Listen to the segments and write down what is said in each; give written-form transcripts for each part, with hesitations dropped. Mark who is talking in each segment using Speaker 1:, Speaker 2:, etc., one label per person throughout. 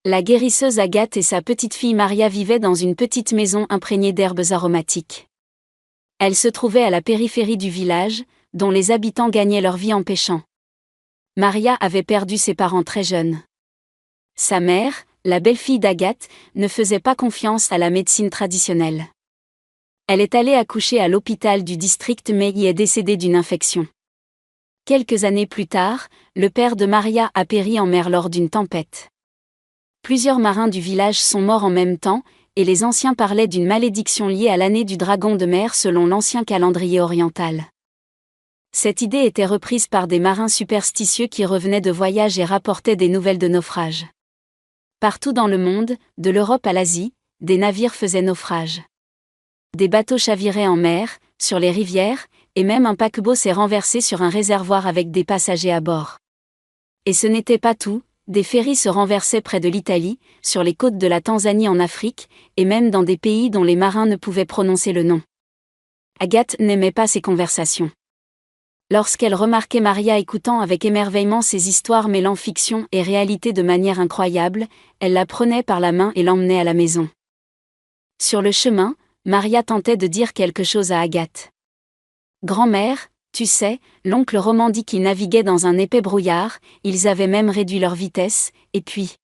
Speaker 1: La guérisseuse Agathe et sa petite-fille Maria vivaient dans une petite maison imprégnée d'herbes aromatiques. Elle se trouvait à la périphérie du village, dont les habitants gagnaient leur vie en pêchant. Maria avait perdu ses parents très jeunes. Sa mère, la belle-fille d'Agathe, ne faisait pas confiance à la médecine traditionnelle. Elle est allée accoucher à l'hôpital du district mais y est décédée d'une infection. Quelques années plus tard, le père de Maria a péri en mer lors d'une tempête. Plusieurs marins du village sont morts en même temps, et les anciens parlaient d'une malédiction liée à l'année du dragon de mer selon l'ancien calendrier oriental. Cette idée était reprise par des marins superstitieux qui revenaient de voyage et rapportaient des nouvelles de naufrages. Partout dans le monde, de l'Europe à l'Asie, des navires faisaient naufrage. Des bateaux chaviraient en mer, sur les rivières, et même un paquebot s'est renversé sur un réservoir avec des passagers à bord. Et ce n'était pas tout, des ferrys se renversaient près de l'Italie, sur les côtes de la Tanzanie en Afrique, et même dans des pays dont les marins ne pouvaient prononcer le nom. Agathe n'aimait pas ces conversations. Lorsqu'elle remarquait Maria écoutant avec émerveillement ces histoires mêlant fiction et réalité de manière incroyable, elle la prenait par la main et l'emmenait à la maison. Sur le chemin, Maria tentait de dire quelque chose à Agathe. « Grand-mère, tu sais, l'oncle Roman dit qu'ils naviguaient dans un épais brouillard, ils avaient même réduit leur vitesse, et puis... »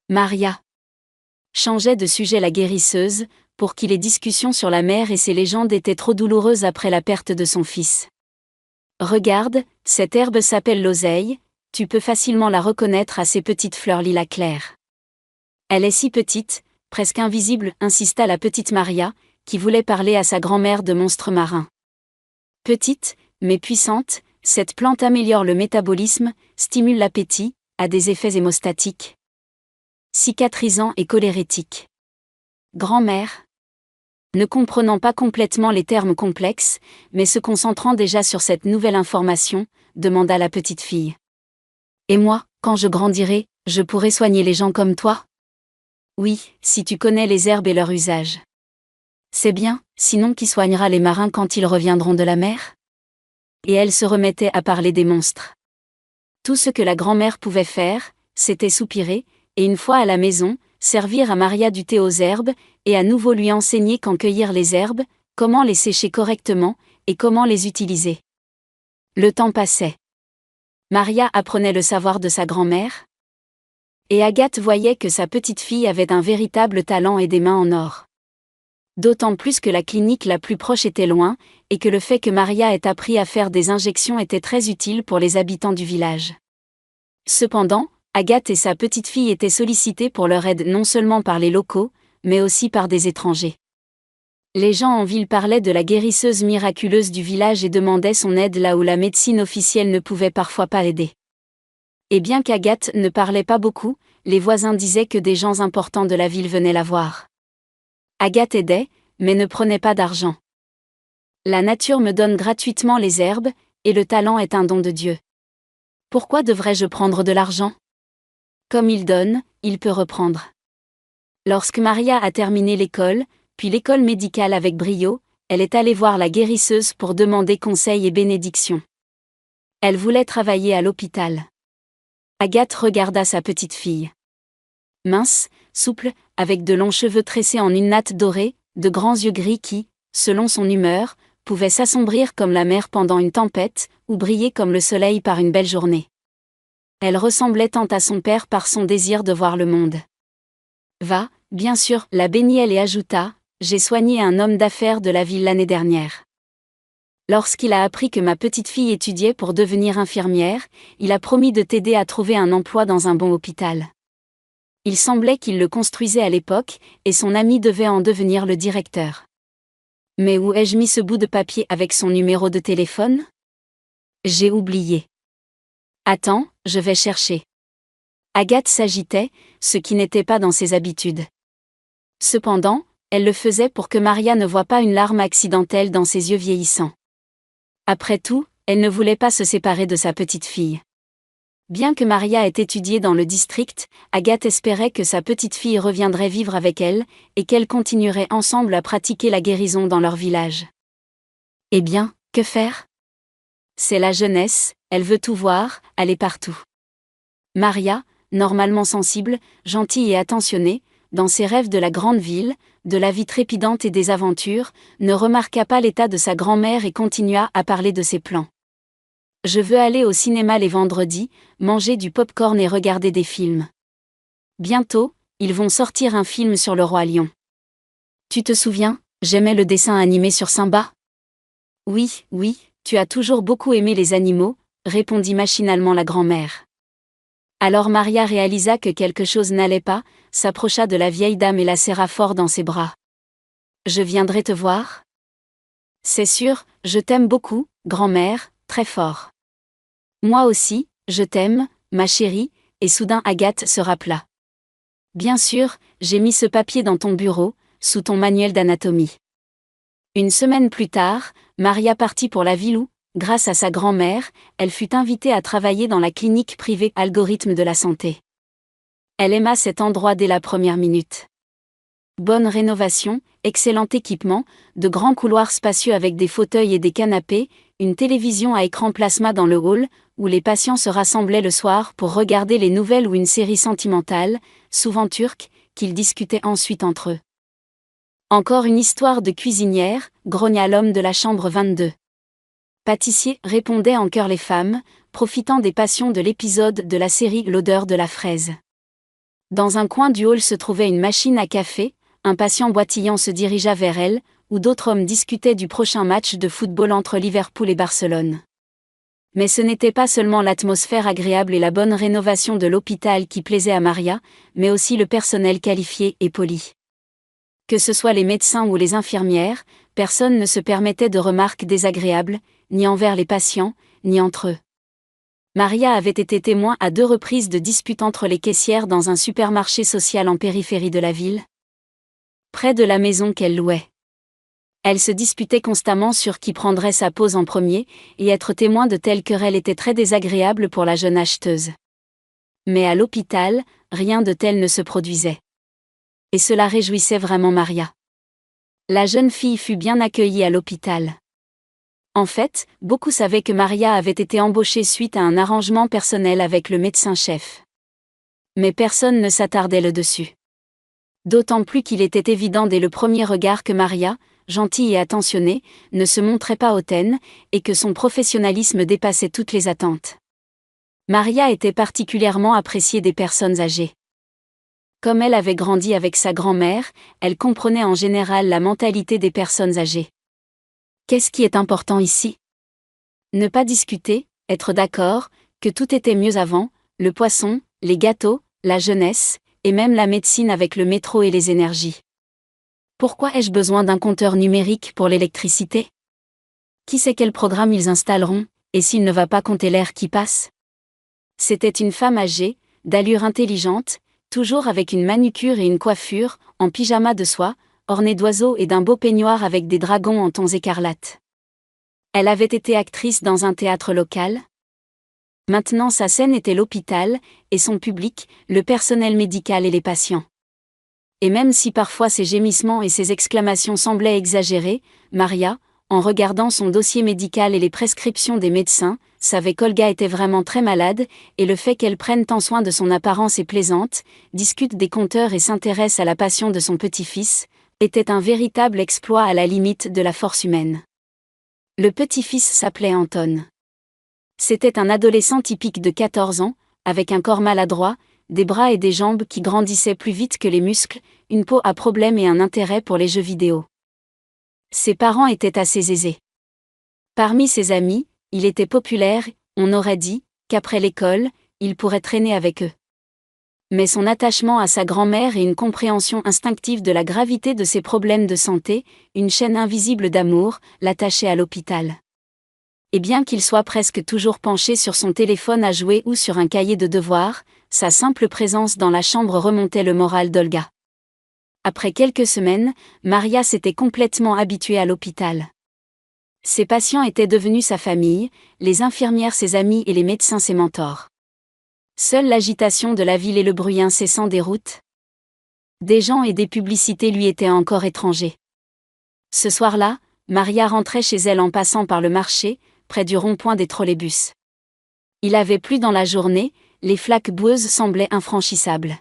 Speaker 1: Maria changeait de sujet la guérisseuse, pour qui les discussions sur la mer et ses légendes étaient trop douloureuses après la perte de son fils. « Regarde, cette herbe s'appelle l'oseille, tu peux facilement la reconnaître à ses petites fleurs lilas claires. Elle est si petite, presque invisible, insista la petite Maria, qui voulait parler à sa grand-mère de monstres marins. Petite, mais puissante, cette plante améliore le métabolisme, stimule l'appétit, a des effets hémostatiques, cicatrisants et cholérétiques. Grand-mère. Ne comprenant pas complètement les termes complexes, mais se concentrant déjà sur cette nouvelle information, demanda la petite fille. Et moi, quand je grandirai, je pourrai soigner les gens comme toi? Oui, si tu connais les herbes et leur usage. C'est bien, sinon qui soignera les marins quand ils reviendront de la mer? Et elle se remettait à parler des monstres. Tout ce que la grand-mère pouvait faire, c'était soupirer, et une fois à la maison, servir à Maria du thé aux herbes, et à nouveau lui enseigner quand cueillir les herbes, comment les sécher correctement, et comment les utiliser. Le temps passait. Maria apprenait le savoir de sa grand-mère. Et Agathe voyait que sa petite fille avait un véritable talent et des mains en or. D'autant plus que la clinique la plus proche était loin, et que le fait que Maria ait appris à faire des injections était très utile pour les habitants du village. Cependant, Agathe et sa petite fille étaient sollicitées pour leur aide non seulement par les locaux, mais aussi par des étrangers. Les gens en ville parlaient de la guérisseuse miraculeuse du village et demandaient son aide là où la médecine officielle ne pouvait parfois pas aider. Et bien qu'Agathe ne parlait pas beaucoup, les voisins disaient que des gens importants de la ville venaient la voir. Agathe aidait, mais ne prenait pas d'argent. La nature me donne gratuitement les herbes, et le talent est un don de Dieu. Pourquoi devrais-je prendre de l'argent? Comme il donne, il peut reprendre. Lorsque Maria a terminé l'école, puis l'école médicale avec brio, elle est allée voir la guérisseuse pour demander conseil et bénédiction. Elle voulait travailler à l'hôpital. Agathe regarda sa petite fille. Mince, souple, avec de longs cheveux tressés en une natte dorée, de grands yeux gris qui, selon son humeur, pouvaient s'assombrir comme la mer pendant une tempête, ou briller comme le soleil par une belle journée. Elle ressemblait tant à son père par son désir de voir le monde. Va, bien sûr, la bénit elle et ajouta, j'ai soigné un homme d'affaires de la ville l'année dernière. Lorsqu'il a appris que ma petite fille étudiait pour devenir infirmière, il a promis de t'aider à trouver un emploi dans un bon hôpital. Il semblait qu'il le construisait à l'époque, et son ami devait en devenir le directeur. Mais où ai-je mis ce bout de papier avec son numéro de téléphone? J'ai oublié. Attends, je vais chercher. Agathe s'agitait, ce qui n'était pas dans ses habitudes. Cependant, elle le faisait pour que Maria ne voie pas une larme accidentelle dans ses yeux vieillissants. Après tout, elle ne voulait pas se séparer de sa petite fille. Bien que Maria ait étudié dans le district, Agathe espérait que sa petite fille reviendrait vivre avec elle, et qu'elles continueraient ensemble à pratiquer la guérison dans leur village. Eh bien, que faire? C'est la jeunesse, elle veut tout voir, aller partout. Maria, normalement sensible, gentille et attentionnée, dans ses rêves de la grande ville, de la vie trépidante et des aventures, ne remarqua pas l'état de sa grand-mère et continua à parler de ses plans. « Je veux aller au cinéma les vendredis, manger du pop-corn et regarder des films. Bientôt, ils vont sortir un film sur le roi lion. Tu te souviens, j'aimais le dessin animé sur Simba ? Oui, tu as toujours beaucoup aimé les animaux, répondit machinalement la grand-mère. Alors Maria réalisa que quelque chose n'allait pas, s'approcha de la vieille dame et la serra fort dans ses bras. Je viendrai te voir ? C'est sûr, je t'aime beaucoup, grand-mère, très fort. Moi aussi, je t'aime, ma chérie, et soudain Agathe se rappela. Bien sûr, j'ai mis ce papier dans ton bureau, sous ton manuel d'anatomie. Une semaine plus tard, Maria partit pour la ville où, grâce à sa grand-mère, elle fut invitée à travailler dans la clinique privée Algorithme de la santé. Elle aima cet endroit dès la première minute. Bonne rénovation, excellent équipement, de grands couloirs spacieux avec des fauteuils et des canapés, une télévision à écran plasma dans le hall, où les patients se rassemblaient le soir pour regarder les nouvelles ou une série sentimentale, souvent turque, qu'ils discutaient ensuite entre eux. Encore une histoire de cuisinière, grogna l'homme de la chambre 22. Pâtissier, répondaient en chœur les femmes, profitant des passions de l'épisode de la série L'odeur de la fraise. Dans un coin du hall se trouvait une machine à café, un patient boitillant se dirigea vers elle, où d'autres hommes discutaient du prochain match de football entre Liverpool et Barcelone. Mais ce n'était pas seulement l'atmosphère agréable et la bonne rénovation de l'hôpital qui plaisaient à Maria, mais aussi le personnel qualifié et poli. Que ce soit les médecins ou les infirmières, personne ne se permettait de remarques désagréables, ni envers les patients, ni entre eux. Maria avait été témoin à 2 reprises de disputes entre les caissières dans un supermarché social en périphérie de la ville, près de la maison qu'elle louait. Elle se disputait constamment sur qui prendrait sa pause en premier, et être témoin de telles querelles était très désagréable pour la jeune acheteuse. Mais à l'hôpital, rien de tel ne se produisait. Et cela réjouissait vraiment Maria. La jeune fille fut bien accueillie à l'hôpital. En fait, beaucoup savaient que Maria avait été embauchée suite à un arrangement personnel avec le médecin-chef. Mais personne ne s'attardait là-dessus. D'autant plus qu'il était évident dès le premier regard que Maria, gentille et attentionnée, ne se montrait pas hautaine, et que son professionnalisme dépassait toutes les attentes. Maria était particulièrement appréciée des personnes âgées. Comme elle avait grandi avec sa grand-mère, elle comprenait en général la mentalité des personnes âgées. Qu'est-ce qui est important ici ? Ne pas discuter, être d'accord, que tout était mieux avant, le poisson, les gâteaux, la jeunesse, et même la médecine avec le métro et les énergies. Pourquoi ai-je besoin d'un compteur numérique pour l'électricité ? Qui sait quel programme ils installeront, et s'il ne va pas compter l'air qui passe ? C'était une femme âgée, d'allure intelligente, toujours avec une manucure et une coiffure, en pyjama de soie, ornée d'oiseaux et d'un beau peignoir avec des dragons en tons écarlates. Elle avait été actrice dans un théâtre local. Maintenant sa scène était l'hôpital, et son public, le personnel médical et les patients. Et même si parfois ses gémissements et ses exclamations semblaient exagérés, Maria, en regardant son dossier médical et les prescriptions des médecins, savait qu'Olga était vraiment très malade, et le fait qu'elle prenne tant soin de son apparence et plaisante, discute des compteurs et s'intéresse à la passion de son petit-fils, était un véritable exploit à la limite de la force humaine. Le petit-fils s'appelait Anton. C'était un adolescent typique de 14 ans, avec un corps maladroit, des bras et des jambes qui grandissaient plus vite que les muscles, une peau à problème et un intérêt pour les jeux vidéo. Ses parents étaient assez aisés. Parmi ses amis, il était populaire, on aurait dit, qu'après l'école, il pourrait traîner avec eux. Mais son attachement à sa grand-mère et une compréhension instinctive de la gravité de ses problèmes de santé, une chaîne invisible d'amour, l'attachaient à l'hôpital. Et bien qu'il soit presque toujours penché sur son téléphone à jouer ou sur un cahier de devoirs, sa simple présence dans la chambre remontait le moral d'Olga. Après quelques semaines, Maria s'était complètement habituée à l'hôpital. Ses patients étaient devenus sa famille, les infirmières ses amis et les médecins ses mentors. Seule l'agitation de la ville et le bruit incessant des routes, des gens et des publicités lui étaient encore étrangers. Ce soir-là, Maria rentrait chez elle en passant par le marché, près du rond-point des trolleybus. Il avait plu dans la journée, les flaques boueuses semblaient infranchissables.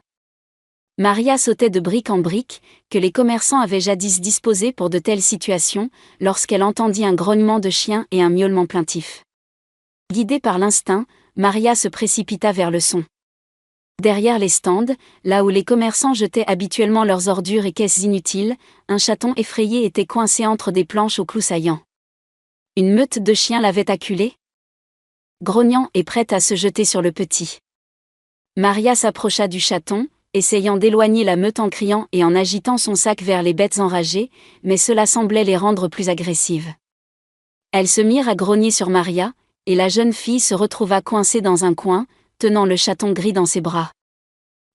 Speaker 1: Maria sautait de brique en brique, que les commerçants avaient jadis disposées pour de telles situations, lorsqu'elle entendit un grognement de chien et un miaulement plaintif. Guidée par l'instinct, Maria se précipita vers le son. Derrière les stands, là où les commerçants jetaient habituellement leurs ordures et caisses inutiles, un chaton effrayé était coincé entre des planches aux clous saillants. Une meute de chiens l'avait acculé, grognant et prête à se jeter sur le petit. Maria s'approcha du chaton, essayant d'éloigner la meute en criant et en agitant son sac vers les bêtes enragées, mais cela semblait les rendre plus agressives. Elles se mirent à grogner sur Maria, et la jeune fille se retrouva coincée dans un coin, tenant le chaton gris dans ses bras.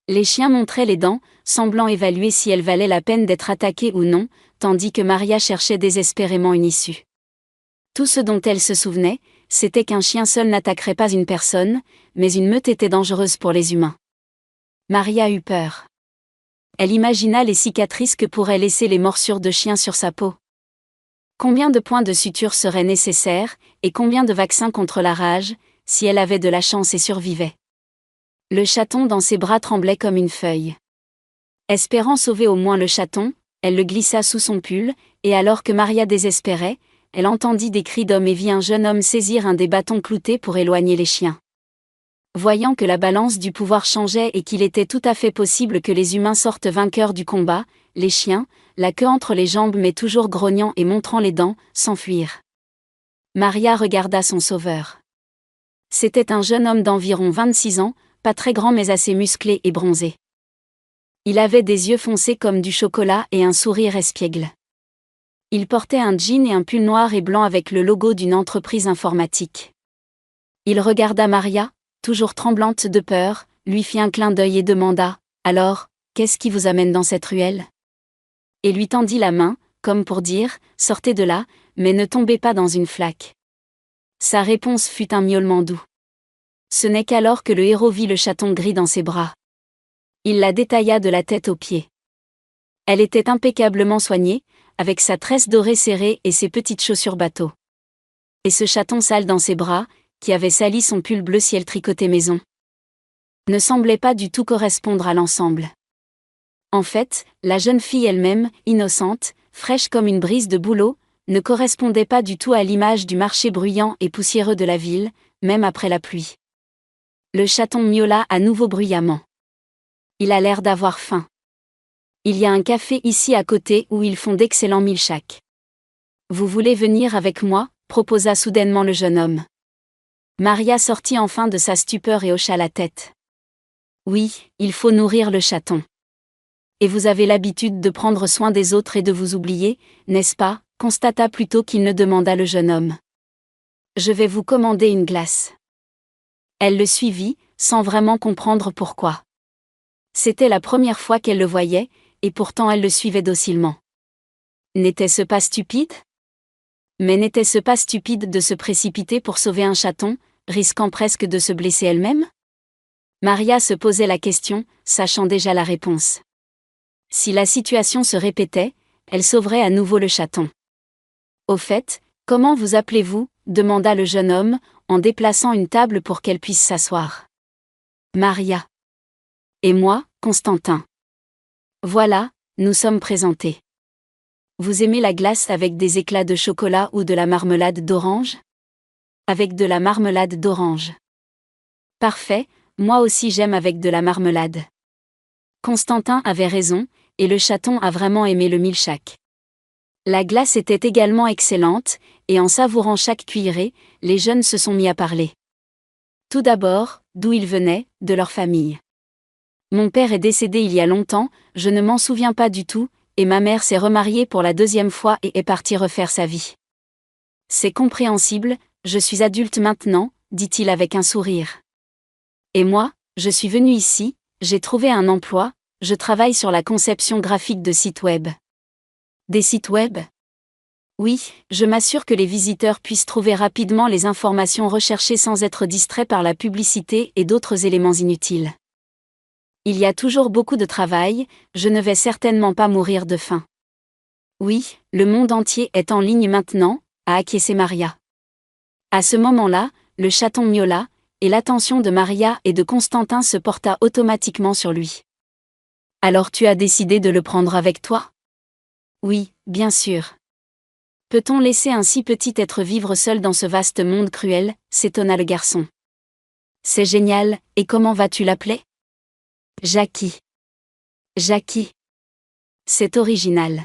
Speaker 1: Les chiens montraient les dents, semblant évaluer si elle valait la peine d'être attaquée ou non, tandis que Maria cherchait désespérément une issue. Tout ce dont elle se souvenait, c'était qu'un chien seul n'attaquerait pas une personne, mais une meute était dangereuse pour les humains. Maria eut peur. Elle imagina les cicatrices que pourraient laisser les morsures de chien sur sa peau. Combien de points de suture seraient nécessaires, et combien de vaccins contre la rage, si elle avait de la chance et survivait. Le chaton dans ses bras tremblait comme une feuille. Espérant sauver au moins le chaton, elle le glissa sous son pull, et alors que Maria désespérait, elle entendit des cris d'hommes et vit un jeune homme saisir un des bâtons cloutés pour éloigner les chiens. Voyant que la balance du pouvoir changeait et qu'il était tout à fait possible que les humains sortent vainqueurs du combat, les chiens, la queue entre les jambes mais toujours grognant et montrant les dents, s'enfuirent. Maria regarda son sauveur. C'était un jeune homme d'environ 26 ans, pas très grand mais assez musclé et bronzé. Il avait des yeux foncés comme du chocolat et un sourire espiègle. Il portait un jean et un pull noir et blanc avec le logo d'une entreprise informatique. Il regarda Maria, toujours tremblante de peur, lui fit un clin d'œil et demanda « Alors, qu'est-ce qui vous amène dans cette ruelle ?» et lui tendit la main, comme pour dire « Sortez de là, mais ne tombez pas dans une flaque. » Sa réponse fut un miaulement doux. Ce n'est qu'alors que le héros vit le chaton gris dans ses bras. Il la détailla de la tête aux pieds. Elle était impeccablement soignée, avec sa tresse dorée serrée et ses petites chaussures bateau. Et ce chaton sale dans ses bras, qui avait sali son pull bleu ciel tricoté maison, ne semblait pas du tout correspondre à l'ensemble. En fait, la jeune fille elle-même, innocente, fraîche comme une brise de bouleau, ne correspondait pas du tout à l'image du marché bruyant et poussiéreux de la ville, même après la pluie. Le chaton miaula à nouveau bruyamment. Il a l'air d'avoir faim. Il y a un café ici à côté où ils font d'excellents milkshakes. Vous voulez venir avec moi, proposa soudainement le jeune homme. Maria sortit enfin de sa stupeur et hocha la tête. Oui, il faut nourrir le chaton. Et vous avez l'habitude de prendre soin des autres et de vous oublier, n'est-ce pas, constata plutôt qu'il ne demanda le jeune homme. Je vais vous commander une glace. Elle le suivit, sans vraiment comprendre pourquoi. C'était la première fois qu'elle le voyait, et pourtant elle le suivait docilement. N'était-ce pas stupide ? Mais n'était-ce pas stupide de se précipiter pour sauver un chaton, risquant presque de se blesser elle-même ? Maria se posait la question, sachant déjà la réponse. Si la situation se répétait, elle sauverait à nouveau le chaton. Au fait, comment vous appelez-vous ? Demanda le jeune homme, en déplaçant une table pour qu'elle puisse s'asseoir. Maria. Et moi, Constantin. Voilà, nous sommes présentés. Vous aimez la glace avec des éclats de chocolat ou de la marmelade d'orange ? Avec de la marmelade d'orange. Parfait, moi aussi j'aime avec de la marmelade. Constantin avait raison, et le chaton a vraiment aimé le milkshake. La glace était également excellente, et en savourant chaque cuillerée, les jeunes se sont mis à parler. Tout d'abord, d'où ils venaient, de leur famille. Mon père est décédé il y a longtemps, je ne m'en souviens pas du tout, et ma mère s'est remariée pour la 2e fois et est partie refaire sa vie. C'est compréhensible, je suis adulte maintenant, dit-il avec un sourire. Et moi, je suis venu ici, j'ai trouvé un emploi, je travaille sur la conception graphique de sites web. Des sites web ? Oui, je m'assure que les visiteurs puissent trouver rapidement les informations recherchées sans être distraits par la publicité et d'autres éléments inutiles. Il y a toujours beaucoup de travail, je ne vais certainement pas mourir de faim. Oui, le monde entier est en ligne maintenant, a acquiescé Maria. À ce moment-là, le chaton miaula, et l'attention de Maria et de Constantin se porta automatiquement sur lui. « Alors tu as décidé de le prendre avec toi ? » ?»« Oui, bien sûr. »« Peut-on laisser un si petit être vivre seul dans ce vaste monde cruel ?» s'étonna le garçon. « C'est génial, et comment vas-tu l'appeler ? » ?»« Jackie. »« Jackie. C'est original.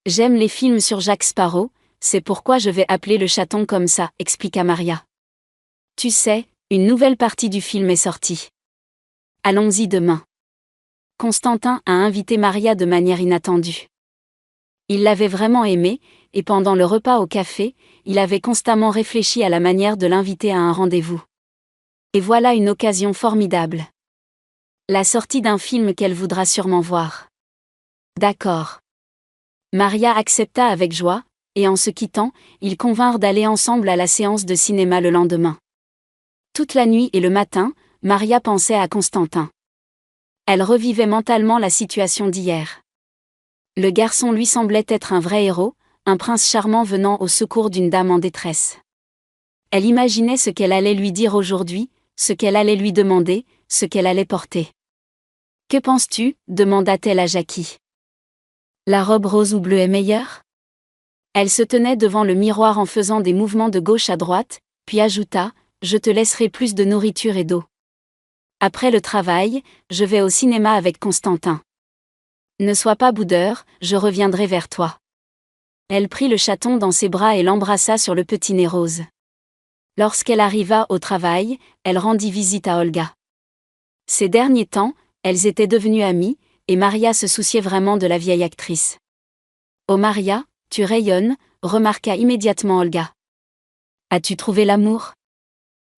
Speaker 1: J'aime les films sur Jack Sparrow, c'est pourquoi je vais appeler le chaton comme ça, expliqua Maria. Tu sais, une nouvelle partie du film est sortie. Allons-y demain. Constantin a invité Maria de manière inattendue. Il l'avait vraiment aimée, et pendant le repas au café, il avait constamment réfléchi à la manière de l'inviter à un rendez-vous. Et voilà une occasion formidable. La sortie d'un film qu'elle voudra sûrement voir. D'accord. Maria accepta avec joie, et en se quittant, ils convinrent d'aller ensemble à la séance de cinéma le lendemain. Toute la nuit et le matin, Maria pensait à Constantin. Elle revivait mentalement la situation d'hier. Le garçon lui semblait être un vrai héros, un prince charmant venant au secours d'une dame en détresse. Elle imaginait ce qu'elle allait lui dire aujourd'hui, ce qu'elle allait lui demander, ce qu'elle allait porter. « Que penses-tu » demanda-t-elle à Jackie. « La robe rose ou bleue est meilleure ?» Elle se tenait devant le miroir en faisant des mouvements de gauche à droite, puis ajouta « Je te laisserai plus de nourriture et d'eau. Après le travail, je vais au cinéma avec Constantin. Ne sois pas boudeur, je reviendrai vers toi. » Elle prit le chaton dans ses bras et l'embrassa sur le petit nez rose. Lorsqu'elle arriva au travail, elle rendit visite à Olga. Ces derniers temps, elles étaient devenues amies, et Maria se souciait vraiment de la vieille actrice. « Oh Maria, tu rayonnes », remarqua immédiatement Olga. « As-tu trouvé l'amour ?»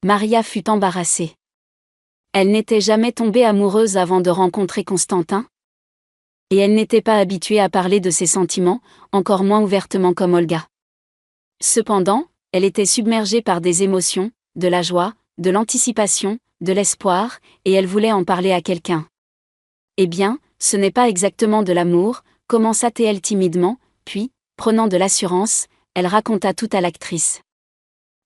Speaker 1: Maria fut embarrassée. Elle n'était jamais tombée amoureuse avant de rencontrer Constantin. Et elle n'était pas habituée à parler de ses sentiments, encore moins ouvertement comme Olga. Cependant, elle était submergée par des émotions, de la joie, de l'anticipation, de l'espoir, et elle voulait en parler à quelqu'un. « Eh bien, ce n'est pas exactement de l'amour », commença-t-elle timidement, puis, prenant de l'assurance, elle raconta tout à l'actrice.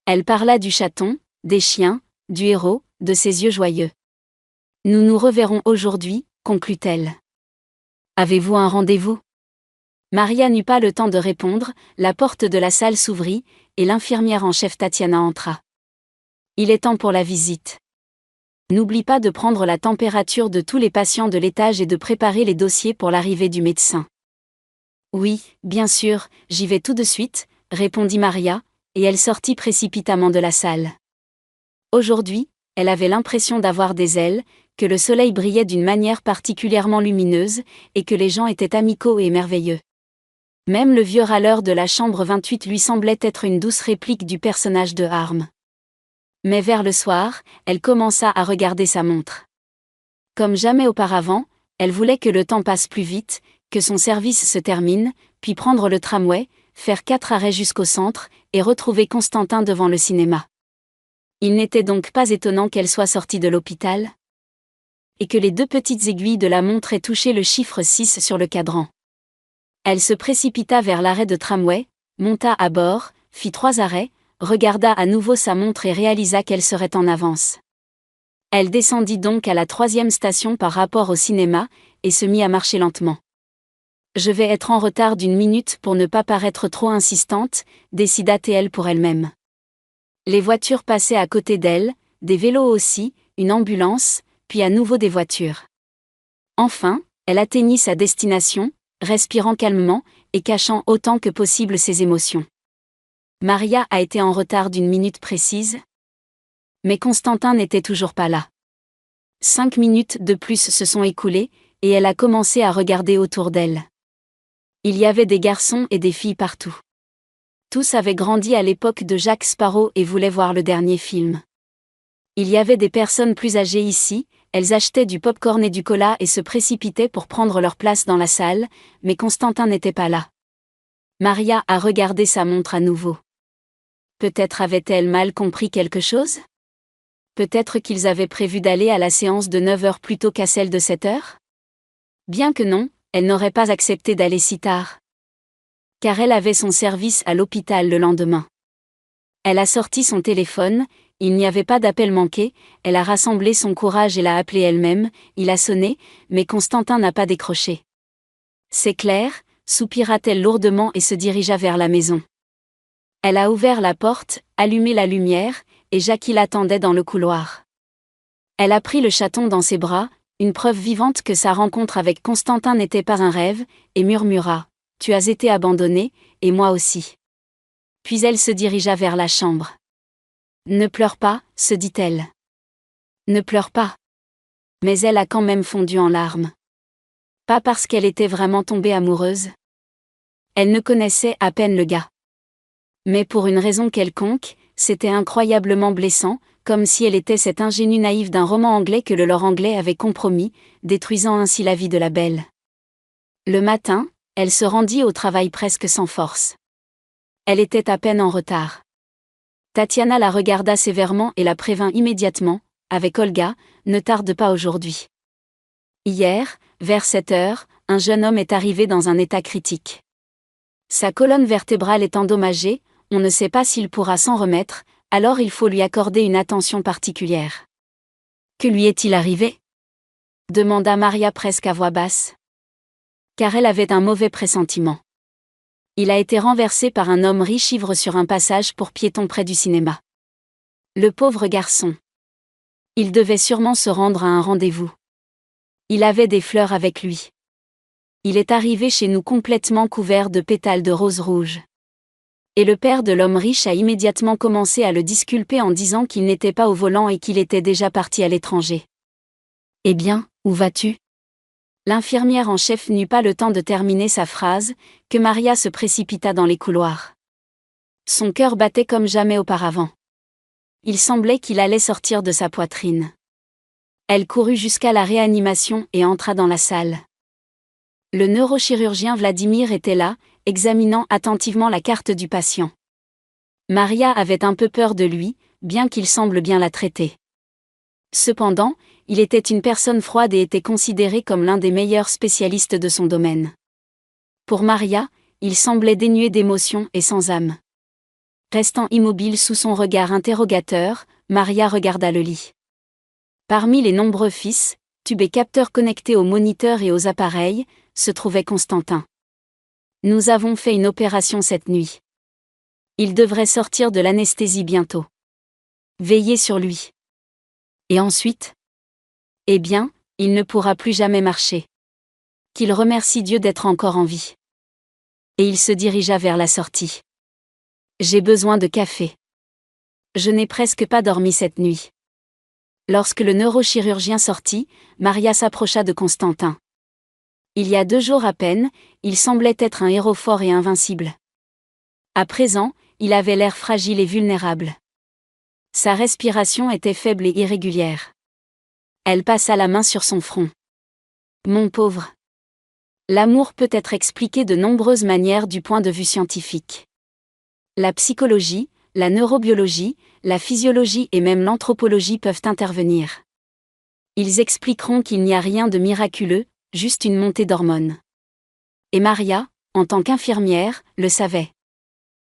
Speaker 1: Elle parla du chaton, des chiens, du héros, de ses yeux joyeux. « Nous nous reverrons aujourd'hui », conclut-elle. « Avez-vous un rendez-vous » Maria n'eut pas le temps de répondre, la porte de la salle s'ouvrit, et l'infirmière en chef Tatiana entra. « Il est temps pour la visite. N'oublie pas de prendre la température de tous les patients de l'étage et de préparer les dossiers pour l'arrivée du médecin. »« Oui, bien sûr, j'y vais tout de suite, » répondit Maria, et elle sortit précipitamment de la salle. Aujourd'hui, elle avait l'impression d'avoir des ailes, que le soleil brillait d'une manière particulièrement lumineuse, et que les gens étaient amicaux et merveilleux. Même le vieux râleur de la chambre 28 lui semblait être une douce réplique du personnage de Harm. Mais vers le soir, elle commença à regarder sa montre. Comme jamais auparavant, elle voulait que le temps passe plus vite, que son service se termine, puis prendre le tramway, faire 4 arrêts jusqu'au centre, et retrouver Constantin devant le cinéma. Il n'était donc pas étonnant qu'elle soit sortie de l'hôpital, et que les 2 petites aiguilles de la montre aient touché le chiffre 6 sur le cadran. Elle se précipita vers l'arrêt de tramway, monta à bord, fit 3 arrêts, regarda à nouveau sa montre et réalisa qu'elle serait en avance. Elle descendit donc à la 3e station par rapport au cinéma, et se mit à marcher lentement. « Je vais être en retard d'1 minute pour ne pas paraître trop insistante », décida-t-elle pour elle-même. Les voitures passaient à côté d'elle, des vélos aussi, une ambulance, puis à nouveau des voitures. Enfin, elle atteignit sa destination, respirant calmement, et cachant autant que possible ses émotions. Maria a été en retard d'1 minute précise. Mais Constantin n'était toujours pas là. 5 minutes de plus se sont écoulées, et elle a commencé à regarder autour d'elle. Il y avait des garçons et des filles partout. Tous avaient grandi à l'époque de Jack Sparrow et voulaient voir le dernier film. Il y avait des personnes plus âgées ici, elles achetaient du pop-corn et du cola et se précipitaient pour prendre leur place dans la salle, mais Constantin n'était pas là. Maria a regardé sa montre à nouveau. Peut-être avait-elle mal compris quelque chose ? Peut-être qu'ils avaient prévu d'aller à la séance de 9 heures plutôt qu'à celle de 7 heures ? Bien que non, elle n'aurait pas accepté d'aller si tard. Car elle avait son service à l'hôpital le lendemain. Elle a sorti son téléphone, Il n'y avait pas d'appel manqué, elle a rassemblé son courage et l'a appelé elle-même, il a sonné, mais Constantin n'a pas décroché. C'est clair, soupira-t-elle lourdement et se dirigea vers la maison. Elle a ouvert la porte, allumé la lumière, et Jackie l'attendait dans le couloir. Elle a pris le chaton dans ses bras, une preuve vivante que sa rencontre avec Constantin n'était pas un rêve, et murmura « Tu as été abandonnée, et moi aussi. » Puis elle se dirigea vers la chambre. « Ne pleure pas, se dit-elle. Ne pleure pas. » Mais elle a quand même fondu en larmes. Pas parce qu'elle était vraiment tombée amoureuse. Elle ne connaissait à peine le gars. Mais pour une raison quelconque, c'était incroyablement blessant, comme si elle était cette ingénue naïve d'un roman anglais que le lord anglais avait compromis, détruisant ainsi la vie de la belle. Le matin, elle se rendit au travail presque sans force. Elle était à peine en retard. Tatiana la regarda sévèrement et la prévint immédiatement, avec Olga, ne tarde pas aujourd'hui. Hier, vers 7 heures, un jeune homme est arrivé dans un état critique. Sa colonne vertébrale est endommagée, on ne sait pas s'il pourra s'en remettre, alors il faut lui accorder une attention particulière. Que lui est-il arrivé ? Demanda Maria presque à voix basse. Car elle avait un mauvais pressentiment. Il a été renversé par un homme riche ivre sur un passage pour piétons près du cinéma. Le pauvre garçon. Il devait sûrement se rendre à un rendez-vous. Il avait des fleurs avec lui. Il est arrivé chez nous complètement couvert de pétales de roses rouges. Et le père de l'homme riche a immédiatement commencé à le disculper en disant qu'il n'était pas au volant et qu'il était déjà parti à l'étranger. « Eh bien, où vas-tu » L'infirmière en chef n'eut pas le temps de terminer sa phrase, que Maria se précipita dans les couloirs. Son cœur battait comme jamais auparavant. Il semblait qu'il allait sortir de sa poitrine. Elle courut jusqu'à la réanimation et entra dans la salle. Le neurochirurgien Vladimir était là, examinant attentivement la carte du patient. Maria avait un peu peur de lui, bien qu'il semble bien la traiter. Cependant, il était une personne froide et était considéré comme l'un des meilleurs spécialistes de son domaine. Pour Maria, il semblait dénué d'émotion et sans âme. Restant immobile sous son regard interrogateur, Maria regarda le lit. Parmi les nombreux fils, tubes et capteurs connectés aux moniteurs et aux appareils, se trouvait Constantin. Nous avons fait une opération cette nuit. Il devrait sortir de l'anesthésie bientôt. Veillez sur lui. Et ensuite ? Eh bien, il ne pourra plus jamais marcher. Qu'il remercie Dieu d'être encore en vie. Et il se dirigea vers la sortie. J'ai besoin de café. Je n'ai presque pas dormi cette nuit. Lorsque le neurochirurgien sortit, Maria s'approcha de Constantin. Il y a 2 jours à peine, il semblait être un héros fort et invincible. À présent, il avait l'air fragile et vulnérable. Sa respiration était faible et irrégulière. Elle passa la main sur son front. Mon pauvre. L'amour peut être expliqué de nombreuses manières du point de vue scientifique. La psychologie, la neurobiologie, la physiologie et même l'anthropologie peuvent intervenir. Ils expliqueront qu'il n'y a rien de miraculeux, juste une montée d'hormones. Et Maria, en tant qu'infirmière, le savait.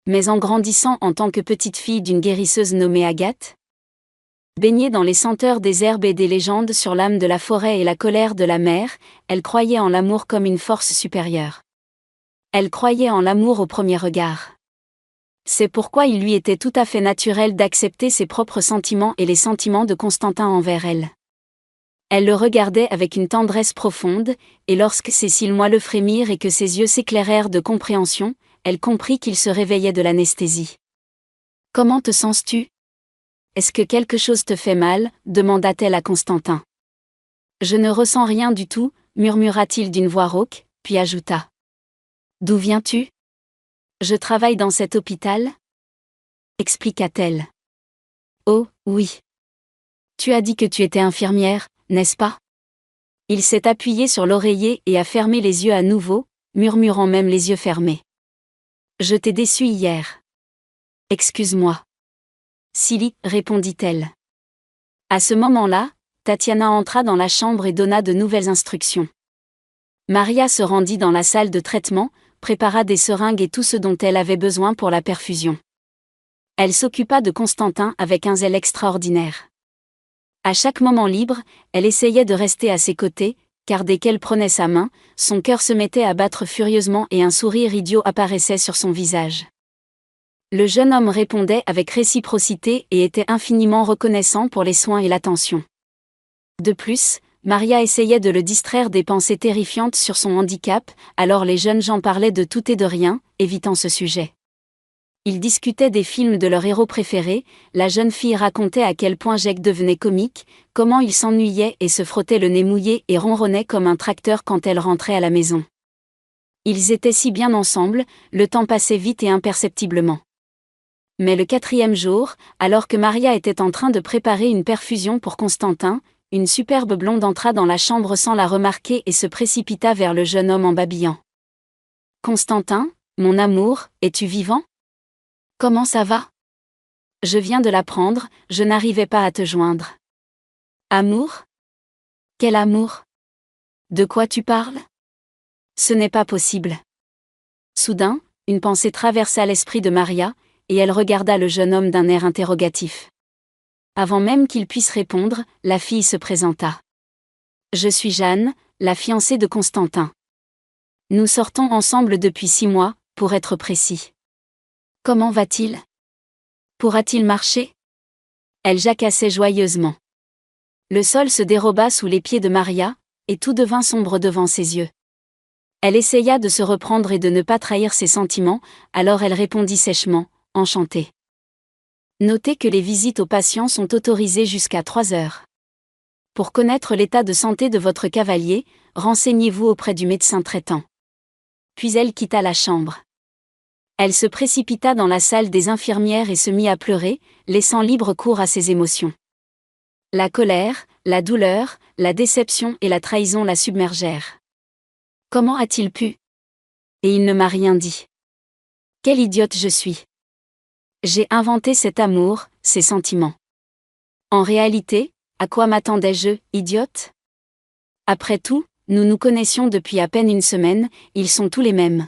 Speaker 1: Mais en grandissant en tant que petite fille d'une guérisseuse nommée Agathe, baignée dans les senteurs des herbes et des légendes sur l'âme de la forêt et la colère de la mer, elle croyait en l'amour comme une force supérieure. Elle croyait en l'amour au premier regard. C'est pourquoi il lui était tout à fait naturel d'accepter ses propres sentiments et les sentiments de Constantin envers elle. Elle le regardait avec une tendresse profonde, et lorsque ses cils moelleux frémirent et que ses yeux s'éclairèrent de compréhension, elle comprit qu'il se réveillait de l'anesthésie. « Comment te sens-tu ? Est-ce que quelque chose te fait mal ? Demanda-t-elle à Constantin. « Je ne ressens rien du tout, murmura-t-il d'une voix rauque, puis ajouta. « D'où viens-tu ? Je travaille dans cet hôpital ? Expliqua-t-elle. « Oh, oui. Tu as dit que tu étais infirmière, n'est-ce pas ? » Il s'est appuyé sur l'oreiller et a fermé les yeux à nouveau, murmurant même les yeux fermés. « Je t'ai déçu hier. Excuse-moi. » Silly, répondit-elle. À ce moment-là, Tatiana entra dans la chambre et donna de nouvelles instructions. Maria se rendit dans la salle de traitement, prépara des seringues et tout ce dont elle avait besoin pour la perfusion. Elle s'occupa de Constantin avec un zèle extraordinaire. À chaque moment libre, elle essayait de rester à ses côtés, car dès qu'elle prenait sa main, son cœur se mettait à battre furieusement et un sourire idiot apparaissait sur son visage. Le jeune homme répondait avec réciprocité et était infiniment reconnaissant pour les soins et l'attention. De plus, Maria essayait de le distraire des pensées terrifiantes sur son handicap, alors les jeunes gens parlaient de tout et de rien, évitant ce sujet. Ils discutaient des films de leur héros préféré, la jeune fille racontait à quel point Jake devenait comique, comment il s'ennuyait et se frottait le nez mouillé et ronronnait comme un tracteur quand elle rentrait à la maison. Ils étaient si bien ensemble, le temps passait vite et imperceptiblement. Mais le 4e jour, alors que Maria était en train de préparer une perfusion pour Constantin, une superbe blonde entra dans la chambre sans la remarquer et se précipita vers le jeune homme en babillant. « Constantin, mon amour, es-tu vivant ? Comment ça va ? Je viens de l'apprendre, je n'arrivais pas à te joindre. » Amour ? Quel amour ? De quoi tu parles ? Ce n'est pas possible. Soudain, une pensée traversa l'esprit de Maria, et elle regarda le jeune homme d'un air interrogatif. Avant même qu'il puisse répondre, la fille se présenta. « Je suis Jeanne, la fiancée de Constantin. Nous sortons ensemble depuis 6 mois, pour être précis. Comment va-t-il ? Pourra-t-il marcher ? » Elle jacassait joyeusement. Le sol se déroba sous les pieds de Maria, et tout devint sombre devant ses yeux. Elle essaya de se reprendre et de ne pas trahir ses sentiments, alors elle répondit sèchement, enchantée. Notez que les visites aux patients sont autorisées jusqu'à 3 heures. Pour connaître l'état de santé de votre cavalier, renseignez-vous auprès du médecin traitant. Puis elle quitta la chambre. Elle se précipita dans la salle des infirmières et se mit à pleurer, laissant libre cours à ses émotions. La colère, la douleur, la déception et la trahison la submergèrent. Comment a-t-il pu ? Et il ne m'a rien dit. Quelle idiote je suis. J'ai inventé cet amour, ces sentiments. En réalité, à quoi m'attendais-je, idiote ? Après tout, nous nous connaissions depuis à peine une semaine, ils sont tous les mêmes.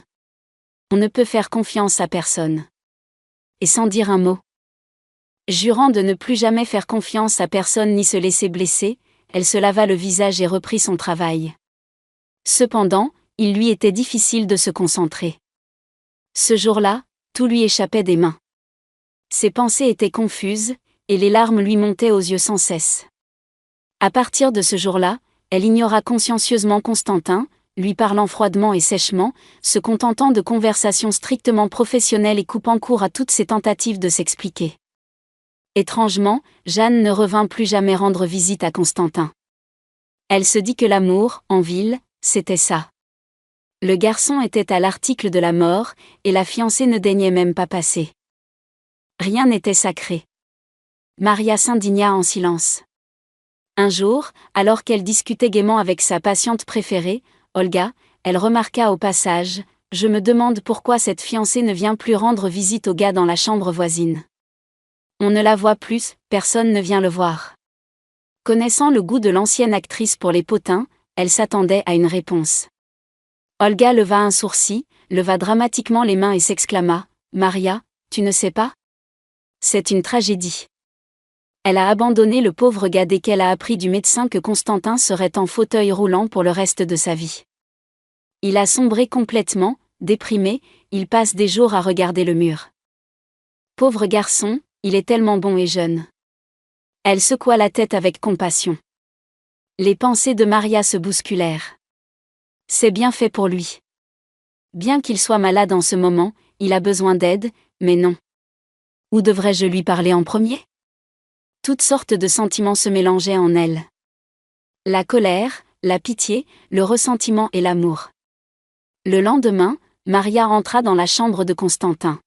Speaker 1: On ne peut faire confiance à personne. Et sans dire un mot. Jurant de ne plus jamais faire confiance à personne ni se laisser blesser, elle se lava le visage et reprit son travail. Cependant, il lui était difficile de se concentrer. Ce jour-là, tout lui échappait des mains. Ses pensées étaient confuses, et les larmes lui montaient aux yeux sans cesse. À partir de ce jour-là, elle ignora consciencieusement Constantin, lui parlant froidement et sèchement, se contentant de conversations strictement professionnelles et coupant court à toutes ses tentatives de s'expliquer. Étrangement, Jeanne ne revint plus jamais rendre visite à Constantin. Elle se dit que l'amour, en ville, c'était ça. Le garçon était à l'article de la mort, et la fiancée ne daignait même pas passer. Rien n'était sacré. Maria s'indigna en silence. Un jour, alors qu'elle discutait gaiement avec sa patiente préférée, Olga, elle remarqua au passage « Je me demande pourquoi cette fiancée ne vient plus rendre visite au gars dans la chambre voisine. On ne la voit plus, personne ne vient le voir. » Connaissant le goût de l'ancienne actrice pour les potins, elle s'attendait à une réponse. Olga leva un sourcil, leva dramatiquement les mains et s'exclama « Maria, tu ne sais pas ? C'est une tragédie. » Elle a abandonné le pauvre gars dès qu'elle a appris du médecin que Constantin serait en fauteuil roulant pour le reste de sa vie. Il a sombré complètement, déprimé, il passe des jours à regarder le mur. Pauvre garçon, il est tellement bon et jeune. Elle secoua la tête avec compassion. Les pensées de Maria se bousculèrent. C'est bien fait pour lui. Bien qu'il soit malade en ce moment, il a besoin d'aide, mais non. Où devrais-je lui parler en premier ? Toutes sortes de sentiments se mélangeaient en elle. La colère, la pitié, le ressentiment et l'amour. Le lendemain, Maria entra dans la chambre de Constantin.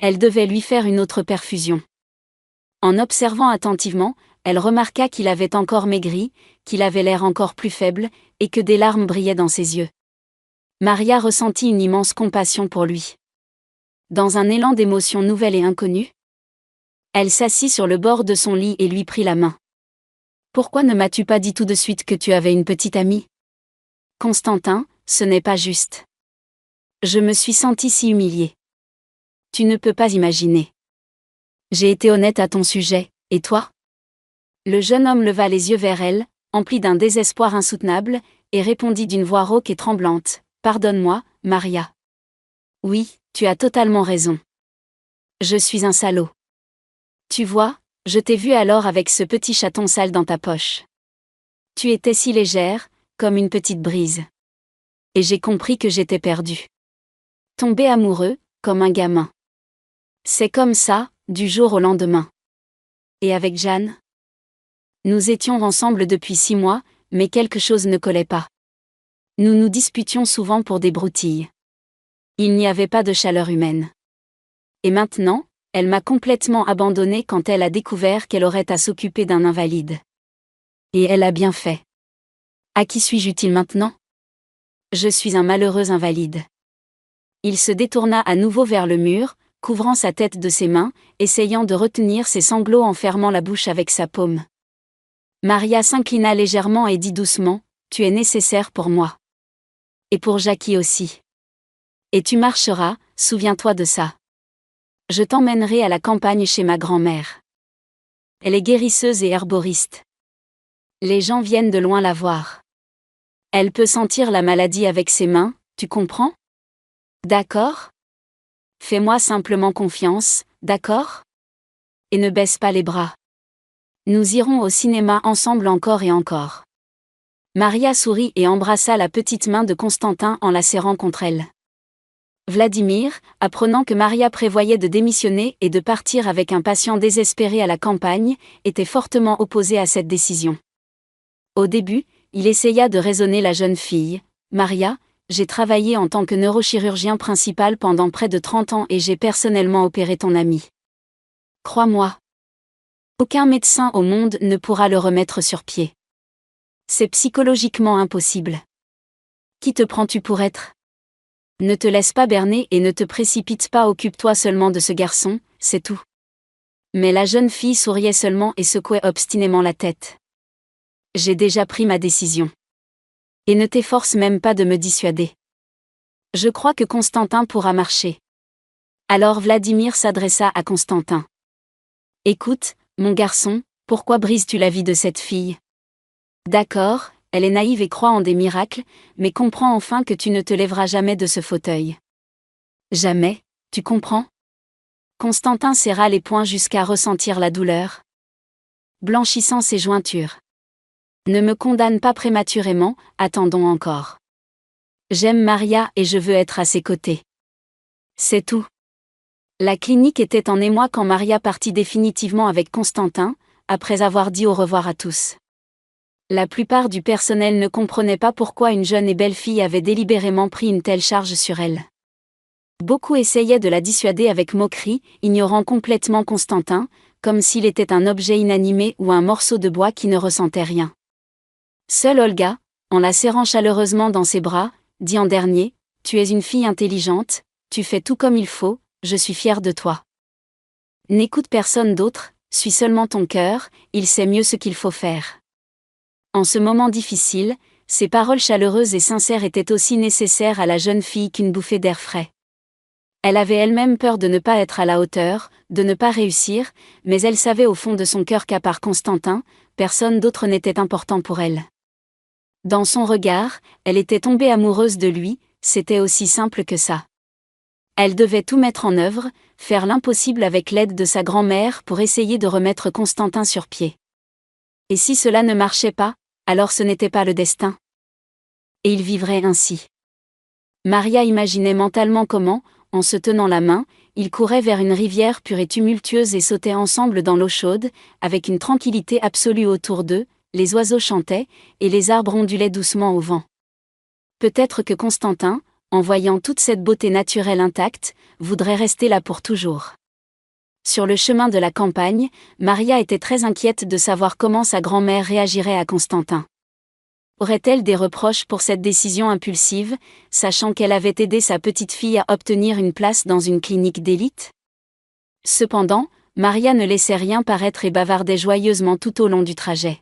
Speaker 1: Elle devait lui faire une autre perfusion. En observant attentivement, elle remarqua qu'il avait encore maigri, qu'il avait l'air encore plus faible, et que des larmes brillaient dans ses yeux. Maria ressentit une immense compassion pour lui. Dans un élan d'émotion nouvelle et inconnue, elle s'assit sur le bord de son lit et lui prit la main. « Pourquoi ne m'as-tu pas dit tout de suite que tu avais une petite amie ? Constantin, ce n'est pas juste. Je me suis sentie si humiliée. Tu ne peux pas imaginer. J'ai été honnête à ton sujet, et toi ? Le jeune homme leva les yeux vers elle, empli d'un désespoir insoutenable, et répondit d'une voix rauque et tremblante, « Pardonne-moi, Maria. Oui, tu as totalement raison. Je suis un salaud. Tu vois, je t'ai vu alors avec ce petit chaton sale dans ta poche. Tu étais si légère, comme une petite brise. Et j'ai compris que j'étais perdu. Tombé amoureux, comme un gamin. C'est comme ça, du jour au lendemain. Et avec Jeanne ? Nous étions ensemble depuis 6 mois, mais quelque chose ne collait pas. Nous nous disputions souvent pour des broutilles. Il n'y avait pas de chaleur humaine. Et maintenant, elle m'a complètement abandonnée quand elle a découvert qu'elle aurait à s'occuper d'un invalide. Et elle a bien fait. À qui suis-je utile maintenant ? Je suis un malheureux invalide. Il se détourna à nouveau vers le mur, couvrant sa tête de ses mains, essayant de retenir ses sanglots en fermant la bouche avec sa paume. Maria s'inclina légèrement et dit doucement, « Tu es nécessaire pour moi. Et pour Jackie aussi. Et tu marcheras, souviens-toi de ça. Je t'emmènerai à la campagne chez ma grand-mère. Elle est guérisseuse et herboriste. Les gens viennent de loin la voir. Elle peut sentir la maladie avec ses mains, tu comprends ? D'accord ? Fais-moi simplement confiance, d'accord ? Et ne baisse pas les bras. Nous irons au cinéma ensemble encore et encore. » Maria sourit et embrassa la petite main de Constantin en la serrant contre elle. Vladimir, apprenant que Maria prévoyait de démissionner et de partir avec un patient désespéré à la campagne, était fortement opposé à cette décision. Au début, il essaya de raisonner la jeune fille. « Maria, j'ai travaillé en tant que neurochirurgien principal pendant près de 30 ans et j'ai personnellement opéré ton ami. Crois-moi. Aucun médecin au monde ne pourra le remettre sur pied. C'est psychologiquement impossible. Qui te prends-tu pour être ? Ne te laisse pas berner et ne te précipite pas, occupe-toi seulement de ce garçon, c'est tout. » Mais la jeune fille souriait seulement et secouait obstinément la tête. « J'ai déjà pris ma décision. Et ne t'efforce même pas de me dissuader. Je crois que Constantin pourra marcher. » Alors Vladimir s'adressa à Constantin. « Écoute, mon garçon, pourquoi brises-tu la vie de cette fille ? D'accord, elle est naïve et croit en des miracles, mais comprends enfin que tu ne te lèveras jamais de ce fauteuil. Jamais, tu comprends ? » Constantin serra les poings jusqu'à ressentir la douleur, blanchissant ses jointures. « Ne me condamne pas prématurément, attendons encore. J'aime Maria et je veux être à ses côtés. C'est tout. » La clinique était en émoi quand Maria partit définitivement avec Constantin, après avoir dit au revoir à tous. La plupart du personnel ne comprenait pas pourquoi une jeune et belle fille avait délibérément pris une telle charge sur elle. Beaucoup essayaient de la dissuader avec moquerie, ignorant complètement Constantin, comme s'il était un objet inanimé ou un morceau de bois qui ne ressentait rien. Seule Olga, en la serrant chaleureusement dans ses bras, dit en dernier, « Tu es une fille intelligente, tu fais tout comme il faut, je suis fière de toi. N'écoute personne d'autre, suis seulement ton cœur, il sait mieux ce qu'il faut faire. » En ce moment difficile, ces paroles chaleureuses et sincères étaient aussi nécessaires à la jeune fille qu'une bouffée d'air frais. Elle avait elle-même peur de ne pas être à la hauteur, de ne pas réussir, mais elle savait au fond de son cœur qu'à part Constantin, personne d'autre n'était important pour elle. Dans son regard, elle était tombée amoureuse de lui, c'était aussi simple que ça. Elle devait tout mettre en œuvre, faire l'impossible avec l'aide de sa grand-mère pour essayer de remettre Constantin sur pied. Et si cela ne marchait pas, alors ce n'était pas le destin. Et ils vivraient ainsi. Maria imaginait mentalement comment, en se tenant la main, ils couraient vers une rivière pure et tumultueuse et sautaient ensemble dans l'eau chaude, avec une tranquillité absolue autour d'eux, les oiseaux chantaient, et les arbres ondulaient doucement au vent. Peut-être que Constantin, en voyant toute cette beauté naturelle intacte, voudrait rester là pour toujours. Sur le chemin de la campagne, Maria était très inquiète de savoir comment sa grand-mère réagirait à Constantin. Aurait-elle des reproches pour cette décision impulsive, sachant qu'elle avait aidé sa petite fille à obtenir une place dans une clinique d'élite ? Cependant, Maria ne laissait rien paraître et bavardait joyeusement tout au long du trajet.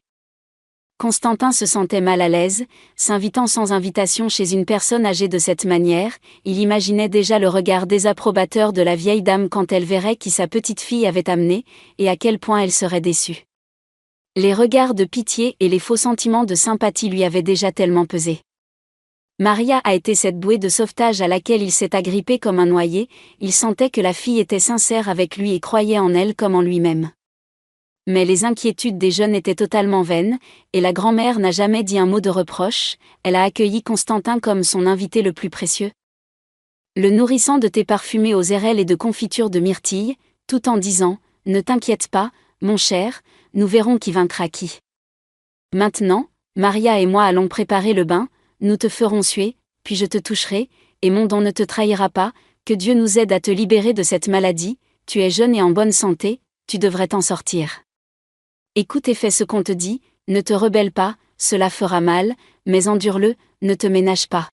Speaker 1: Constantin se sentait mal à l'aise, s'invitant sans invitation chez une personne âgée de cette manière. Il imaginait déjà le regard désapprobateur de la vieille dame quand elle verrait qui sa petite-fille avait amené, et à quel point elle serait déçue. Les regards de pitié et les faux sentiments de sympathie lui avaient déjà tellement pesé. Maria a été cette bouée de sauvetage à laquelle il s'est agrippé comme un noyé. Il sentait que la fille était sincère avec lui et croyait en elle comme en lui-même. Mais les inquiétudes des jeunes étaient totalement vaines, et la grand-mère n'a jamais dit un mot de reproche. Elle a accueilli Constantin comme son invité le plus précieux. Le nourrissant de thé parfumé aux érelles et de confiture de myrtille, tout en disant « Ne t'inquiète pas, mon cher, nous verrons qui vaincra qui. Maintenant, Maria et moi allons préparer le bain, nous te ferons suer, puis je te toucherai, et mon don ne te trahira pas, que Dieu nous aide à te libérer de cette maladie, tu es jeune et en bonne santé, tu devrais t'en sortir. Écoute et fais ce qu'on te dit, ne te rebelle pas, cela fera mal, mais endure-le, ne te ménage pas.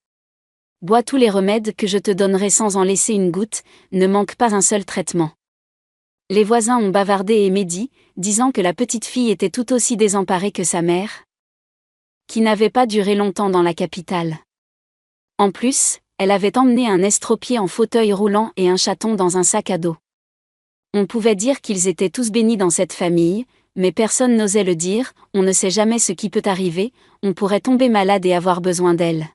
Speaker 1: Bois tous les remèdes que je te donnerai sans en laisser une goutte, ne manque pas un seul traitement. » Les voisins ont bavardé et médit, disant que la petite fille était tout aussi désemparée que sa mère, qui n'avait pas duré longtemps dans la capitale. En plus, elle avait emmené un estropié en fauteuil roulant et un chaton dans un sac à dos. On pouvait dire qu'ils étaient tous bénis dans cette famille, mais personne n'osait le dire. On ne sait jamais ce qui peut arriver, on pourrait tomber malade et avoir besoin d'elle.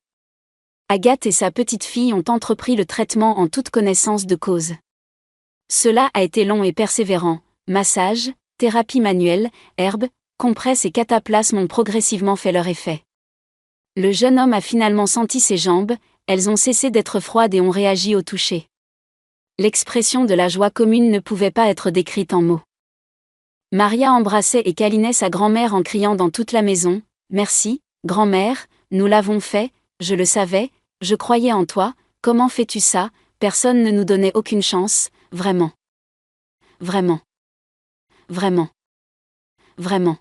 Speaker 1: Agathe et sa petite-fille ont entrepris le traitement en toute connaissance de cause. Cela a été long et persévérant. Massage, thérapie manuelle, herbes, compresses et cataplasmes ont progressivement fait leur effet. Le jeune homme a finalement senti ses jambes, elles ont cessé d'être froides et ont réagi au toucher. L'expression de la joie commune ne pouvait pas être décrite en mots. Maria embrassait et câlinait sa grand-mère en criant dans toute la maison « Merci, grand-mère, nous l'avons fait, je le savais, je croyais en toi, comment fais-tu ça, personne ne nous donnait aucune chance, vraiment. Vraiment. Vraiment. Vraiment.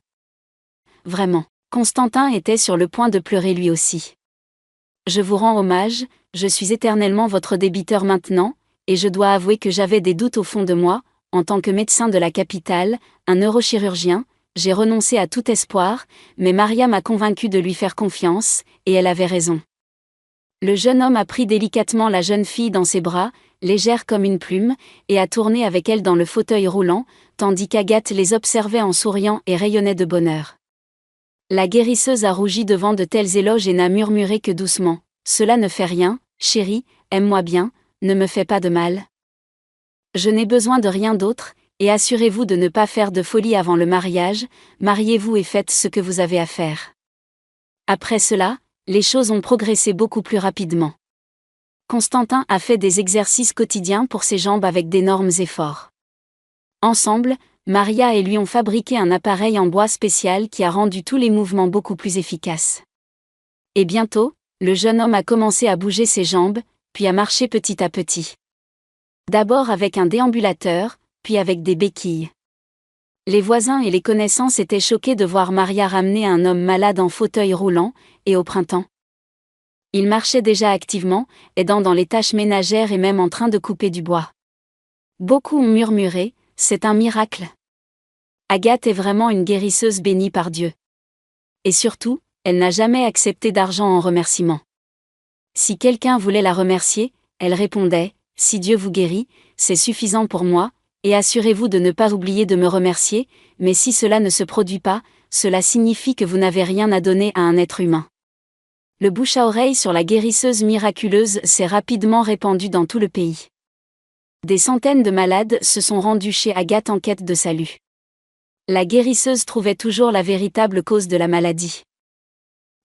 Speaker 1: Vraiment. » Constantin était sur le point de pleurer lui aussi. « Je vous rends hommage, je suis éternellement votre débiteur maintenant, et je dois avouer que j'avais des doutes au fond de moi. En tant que médecin de la capitale, un neurochirurgien, j'ai renoncé à tout espoir, mais Maria m'a convaincu de lui faire confiance, et elle avait raison. » Le jeune homme a pris délicatement la jeune fille dans ses bras, légère comme une plume, et a tourné avec elle dans le fauteuil roulant, tandis qu'Agathe les observait en souriant et rayonnait de bonheur. La guérisseuse a rougi devant de tels éloges et n'a murmuré que doucement « Cela ne fait rien, chérie, aime-moi bien, ne me fais pas de mal. Je n'ai besoin de rien d'autre, et assurez-vous de ne pas faire de folie avant le mariage, mariez-vous et faites ce que vous avez à faire. » Après cela, les choses ont progressé beaucoup plus rapidement. Constantin a fait des exercices quotidiens pour ses jambes avec d'énormes efforts. Ensemble, Maria et lui ont fabriqué un appareil en bois spécial qui a rendu tous les mouvements beaucoup plus efficaces. Et bientôt, le jeune homme a commencé à bouger ses jambes, puis à marcher petit à petit. D'abord avec un déambulateur, puis avec des béquilles. Les voisins et les connaissances étaient choqués de voir Maria ramener un homme malade en fauteuil roulant, et au printemps. Il marchait déjà activement, aidant dans les tâches ménagères et même en train de couper du bois. Beaucoup ont murmuré, c'est un miracle. Agathe est vraiment une guérisseuse bénie par Dieu. Et surtout, elle n'a jamais accepté d'argent en remerciement. Si quelqu'un voulait la remercier, elle répondait, si Dieu vous guérit, c'est suffisant pour moi, et assurez-vous de ne pas oublier de me remercier, mais si cela ne se produit pas, cela signifie que vous n'avez rien à donner à un être humain. Le bouche à oreille sur la guérisseuse miraculeuse s'est rapidement répandu dans tout le pays. Des centaines de malades se sont rendus chez Agathe en quête de salut. La guérisseuse trouvait toujours la véritable cause de la maladie.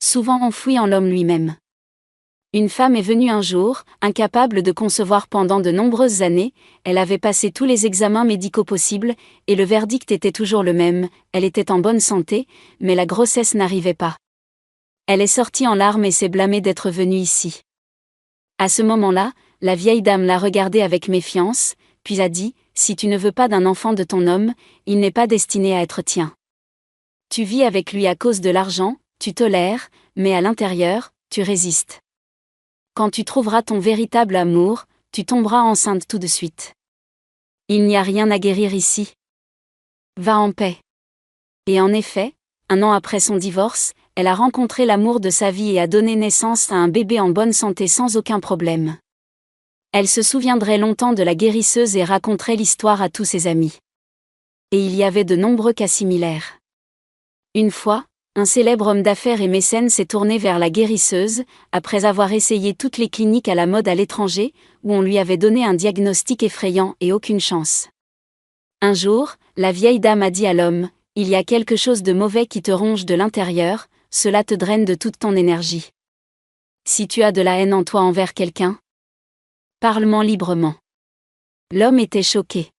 Speaker 1: Souvent enfouie en l'homme lui-même. Une femme est venue un jour, incapable de concevoir pendant de nombreuses années, elle avait passé tous les examens médicaux possibles, et le verdict était toujours le même, elle était en bonne santé, mais la grossesse n'arrivait pas. Elle est sortie en larmes et s'est blâmée d'être venue ici. À ce moment-là, la vieille dame l'a regardée avec méfiance, puis a dit, « Si tu ne veux pas d'un enfant de ton homme, il n'est pas destiné à être tien. Tu vis avec lui à cause de l'argent, tu tolères, mais à l'intérieur, tu résistes. Quand tu trouveras ton véritable amour, tu tomberas enceinte tout de suite. Il n'y a rien à guérir ici. Va en paix. » Et en effet, 1 an après son divorce, elle a rencontré l'amour de sa vie et a donné naissance à un bébé en bonne santé sans aucun problème. Elle se souviendrait longtemps de la guérisseuse et raconterait l'histoire à tous ses amis. Et il y avait de nombreux cas similaires. Une fois, un célèbre homme d'affaires et mécène s'est tourné vers la guérisseuse, après avoir essayé toutes les cliniques à la mode à l'étranger, où on lui avait donné un diagnostic effrayant et aucune chance. Un jour, la vieille dame a dit à l'homme, « Il y a quelque chose de mauvais qui te ronge de l'intérieur, cela te draine de toute ton énergie. Si tu as de la haine en toi envers quelqu'un, parle-m'en librement. » L'homme était choqué.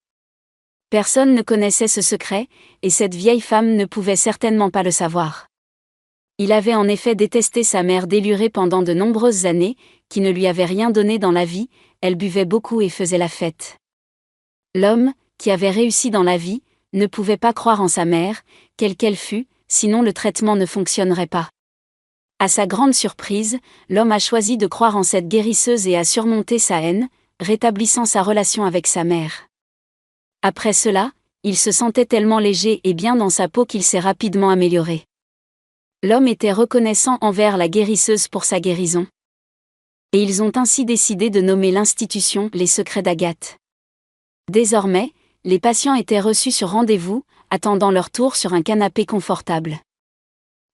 Speaker 1: Personne ne connaissait ce secret, et cette vieille femme ne pouvait certainement pas le savoir. Il avait en effet détesté sa mère délurée pendant de nombreuses années, qui ne lui avait rien donné dans la vie, elle buvait beaucoup et faisait la fête. L'homme, qui avait réussi dans la vie, ne pouvait pas croire en sa mère, quelle qu'elle fût, sinon le traitement ne fonctionnerait pas. À sa grande surprise, l'homme a choisi de croire en cette guérisseuse et a surmonté sa haine, rétablissant sa relation avec sa mère. Après cela, il se sentait tellement léger et bien dans sa peau qu'il s'est rapidement amélioré. L'homme était reconnaissant envers la guérisseuse pour sa guérison. Et ils ont ainsi décidé de nommer l'institution Les Secrets d'Agathe. Désormais, les patients étaient reçus sur rendez-vous, attendant leur tour sur un canapé confortable.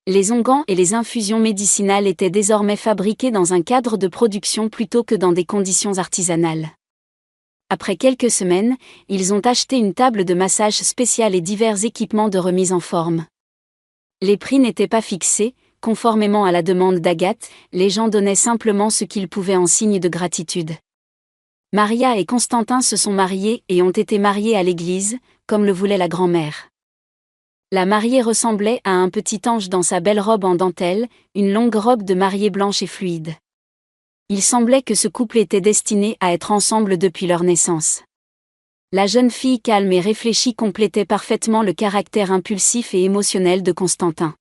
Speaker 1: Les onguents et les infusions médicinales étaient désormais fabriqués dans un cadre de production plutôt que dans des conditions artisanales. Après quelques semaines, ils ont acheté une table de massage spéciale et divers équipements de remise en forme. Les prix n'étaient pas fixés, conformément à la demande d'Agathe, les gens donnaient simplement ce qu'ils pouvaient en signe de gratitude. Maria et Constantin se sont mariés et ont été mariés à l'église, comme le voulait la grand-mère. La mariée ressemblait à un petit ange dans sa belle robe en dentelle, une longue robe de mariée blanche et fluide. Il semblait que ce couple était destiné à être ensemble depuis leur naissance. La jeune fille calme et réfléchie complétait parfaitement le caractère impulsif et émotionnel de Constantin.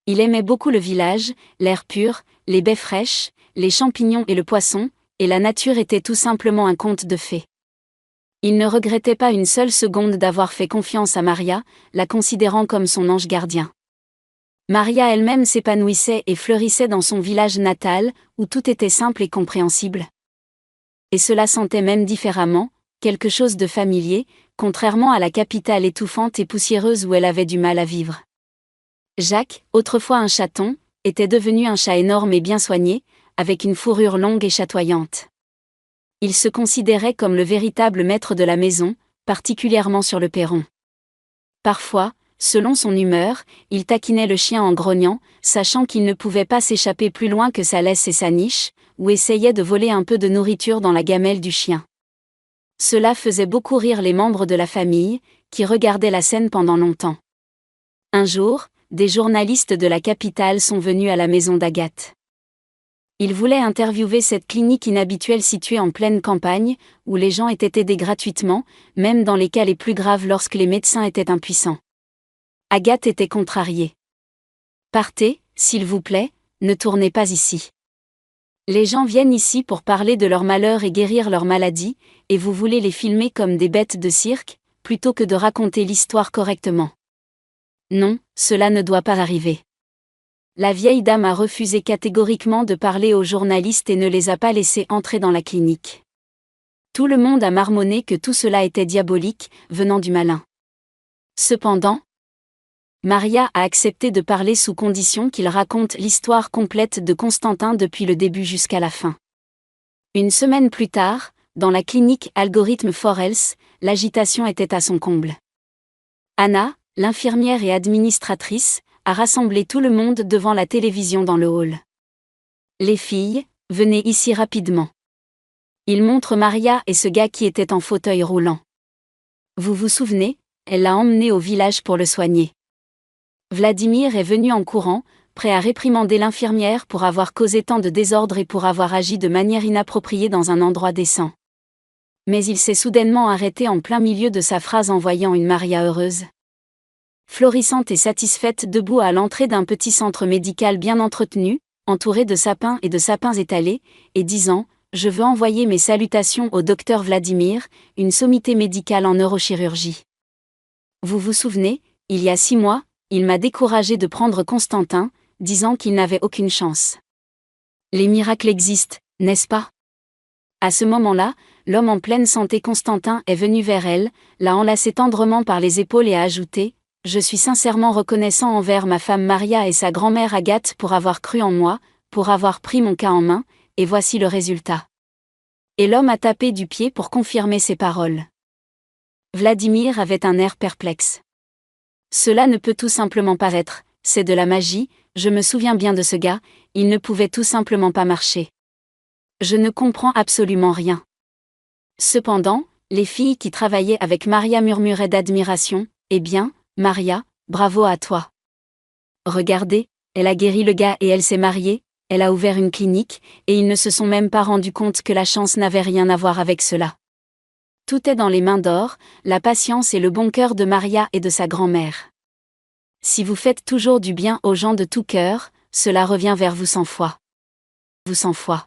Speaker 1: Il aimait beaucoup le village, l'air pur, les baies fraîches, les champignons et le poisson, et la nature était tout simplement un conte de fées. Il ne regrettait pas une seule seconde d'avoir fait confiance à Maria, la considérant comme son ange gardien. Maria elle-même s'épanouissait et fleurissait dans son village natal, où tout était simple et compréhensible. Et cela sentait même différemment, quelque chose de familier, contrairement à la capitale étouffante et poussiéreuse où elle avait du mal à vivre. Jacques, autrefois un chaton, était devenu un chat énorme et bien soigné, avec une fourrure longue et chatoyante. Il se considérait comme le véritable maître de la maison, particulièrement sur le perron. Parfois, selon son humeur, il taquinait le chien en grognant, sachant qu'il ne pouvait pas s'échapper plus loin que sa laisse et sa niche, ou essayait de voler un peu de nourriture dans la gamelle du chien. Cela faisait beaucoup rire les membres de la famille, qui regardaient la scène pendant longtemps. Un jour, des journalistes de la capitale sont venus à la maison d'Agathe. Ils voulaient interviewer cette clinique inhabituelle située en pleine campagne, où les gens étaient aidés gratuitement, même dans les cas les plus graves lorsque les médecins étaient impuissants. Agathe était contrariée. « Partez, s'il vous plaît, ne tournez pas ici. Les gens viennent ici pour parler de leur malheur et guérir leur maladie, et vous voulez les filmer comme des bêtes de cirque, plutôt que de raconter l'histoire correctement. Non, cela ne doit pas arriver. » La vieille dame a refusé catégoriquement de parler aux journalistes et ne les a pas laissés entrer dans la clinique. Tout le monde a marmonné que tout cela était diabolique, venant du malin. Cependant, Maria a accepté de parler sous condition qu'il raconte l'histoire complète de Constantin depuis le début jusqu'à la fin. Une semaine plus tard, dans la clinique Algorithme for Health, l'agitation était à son comble. Anna, l'infirmière et administratrice, a rassemblé tout le monde devant la télévision dans le hall. « Les filles, venez ici rapidement. » Il montre Maria et ce gars qui était en fauteuil roulant. Vous vous souvenez, elle l'a emmené au village pour le soigner. Vladimir est venu en courant, prêt à réprimander l'infirmière pour avoir causé tant de désordre et pour avoir agi de manière inappropriée dans un endroit décent. Mais il s'est soudainement arrêté en plein milieu de sa phrase en voyant une Maria heureuse, florissante et satisfaite debout à l'entrée d'un petit centre médical bien entretenu, entouré de sapins étalés, et disant « Je veux envoyer mes salutations au docteur Vladimir, une sommité médicale en neurochirurgie. » Vous vous souvenez, il y a 6 mois, Il m'a découragé de prendre Constantin, disant qu'il n'avait aucune chance. Les miracles existent, n'est-ce pas? À ce moment-là, l'homme en pleine santé Constantin est venu vers elle, l'a enlacée tendrement par les épaules et a ajouté: « Je suis sincèrement reconnaissant envers ma femme Maria et sa grand-mère Agathe pour avoir cru en moi, pour avoir pris mon cas en main, et voici le résultat. » Et l'homme a tapé du pied pour confirmer ses paroles. Vladimir avait un air perplexe. Cela ne peut tout simplement pas être, c'est de la magie, je me souviens bien de ce gars, il ne pouvait tout simplement pas marcher. Je ne comprends absolument rien. Cependant, les filles qui travaillaient avec Maria murmuraient d'admiration: « Eh bien, Maria, bravo à toi. Regardez, elle a guéri le gars et elle s'est mariée, elle a ouvert une clinique, et ils ne se sont même pas rendus compte que la chance n'avait rien à voir avec cela. » Tout est dans les mains d'or, la patience et le bon cœur de Maria et de sa grand-mère. Si vous faites toujours du bien aux gens de tout cœur, cela revient vers vous 100 fois. Vous 100 fois.